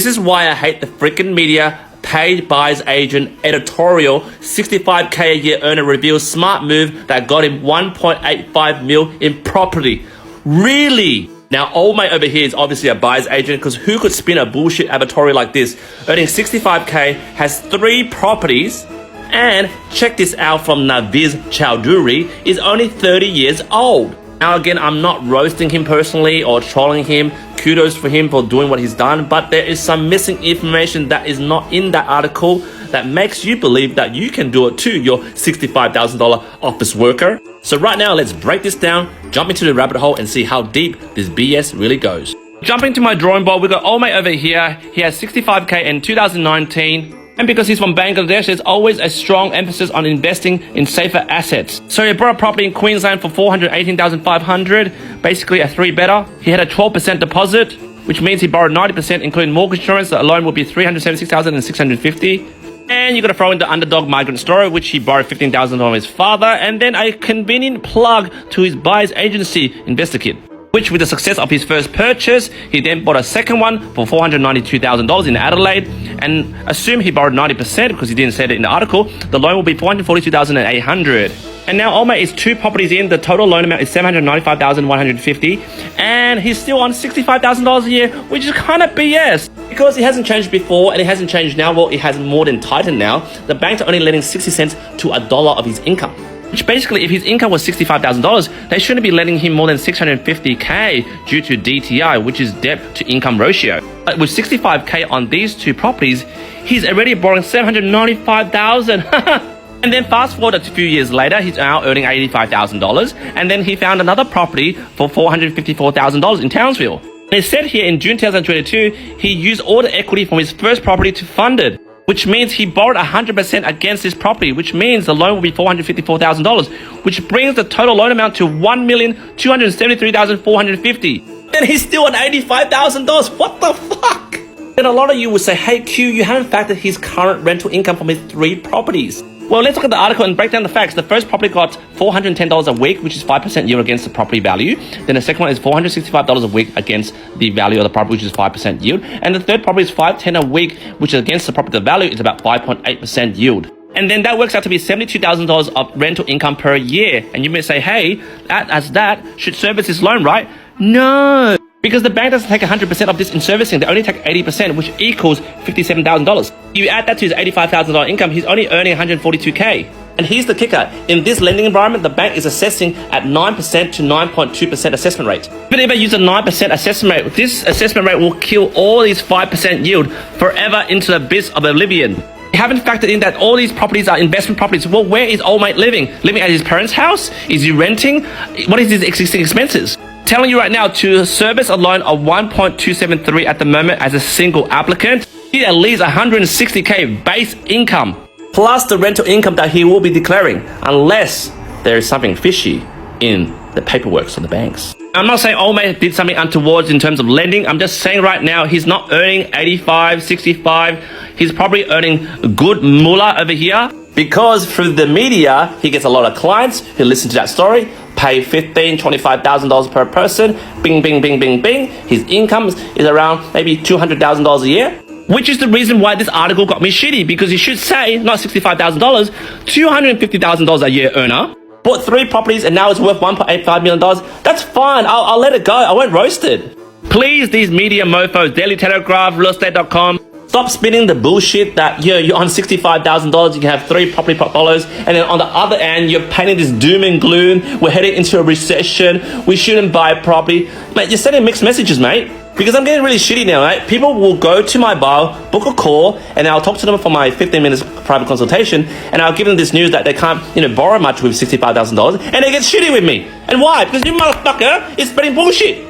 This is why I hate the freaking media. Paid buyer's agent editorial, 65k a year earner reveals smart move that got him 1.85 mil in property. Really? Now, old mate over here is obviously a buyer's agent, because who could spin a bullshit editorial like this? Earning 65k, has 3 properties, and check this out from Naviz Chowdhury, is only 30 years old. Now again, I'm not roasting him personally or trolling him. Kudos for him for doing what he's done, but there is some missing information that is not in that article that makes you believe that you can do it too, your $65,000 office worker. So right now, let's break this down, jump into the rabbit hole and see how deep this BS really goes. Jumping to my drawing board, we got old mate over here. He has 65k in 2019. And because he's from Bangladesh, there's always a strong emphasis on investing in safer assets. So he bought a property in Queensland for $418,500, basically a 3-bedder. He had a 12% deposit, which means he borrowed 90%, including mortgage insurance. The loan will be $376,650. And you got to throw in the underdog migrant story, which he borrowed $15,000 from his father, and then a convenient plug to his buyer's agency, InvestorKit, which with the success of his first purchase, he then bought a second one for $492,000 in Adelaide, and assume he borrowed 90% because he didn't say it in the article. The loan will be $442,800. And now old mate is 2 properties in. The total loan amount is $795,150, and he's still on $65,000 a year, which is kind of BS because it hasn't changed before and it hasn't changed now. Well, it has more than tightened now. The banks are only lending 60 cents to $1 of his income. Which basically, if his income was $65,000, they shouldn't be lending him more than $650k due to DTI, which is debt to income ratio. But with 65k on these 2 properties, he's already borrowing $795,000. And then fast forward a few years later, he's now earning $85,000, and then he found another property for $454,000 in Townsville. And it said here in June 2022, he used all the equity from his first property to fund it, which means he borrowed 100% against this property, which means the loan will be $454,000, which brings the total loan amount to $1,273,450. And he's still on $85,000. What the fuck? And a lot of you would say, hey Q, you haven't factored his current rental income from his 3 properties. Well, let's look at the article and break down the facts. The first property got $410 a week, which is 5% yield against the property value. Then the second one is $465 a week against the value of the property, which is 5% yield. And the third property is $510 a week, which is against the property value, is about 5.8% yield. And then that works out to be $72,000 of rental income per year. And you may say, hey, that should service his loan, right? No, because the bank doesn't take 100% of this in servicing. They only take 80%, which equals $57,000. You add that to his $85,000 income, he's only earning $142K. And here's the kicker. In this lending environment, the bank is assessing at 9% to 9.2% assessment rate. But if I use a 9% assessment rate, this assessment rate will kill all these 5% yield forever into the abyss of oblivion. You haven't factored in that all these properties are investment properties. Well, where is old mate living? Living at his parents' house? Is he renting? What is his existing expenses? Telling you right now, to service a loan of 1.273 at the moment as a single applicant, he need at least 160k base income, plus the rental income that he will be declaring, unless there is something fishy in the paperwork of the banks. I'm not saying old mate did something untoward in terms of lending. I'm just saying right now, he's not earning 85, 65. He's probably earning good moolah over here, because through the media, he gets a lot of clients who listen to that story, pay $15,000, $25,000 per person, bing, bing, bing, bing, bing. His income is around maybe $200,000 a year, which is the reason why this article got me shitty, because you should say, not $65,000, $250,000 a year earner, bought 3 properties and now it's worth $1.85 million. That's fine, I'll let it go, I won't roast it. Please, these media mofos, Daily Telegraph, realestate.com, stop spinning the bullshit that you're on $65,000, you can have 3 property portfolios, and then on the other end, you're painting this doom and gloom. We're heading into a recession. We shouldn't buy property. Mate, you're sending mixed messages, mate. Because I'm getting really shitty now, right? People will go to my bio, book a call, and I'll talk to them for my 15 minutes private consultation, and I'll give them this news that they can't, borrow much with $65,000, and they get shitty with me. And why? Because you motherfucker is spreading bullshit.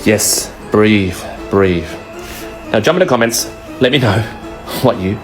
Yes, breathe. Now jump in the comments, let me know what you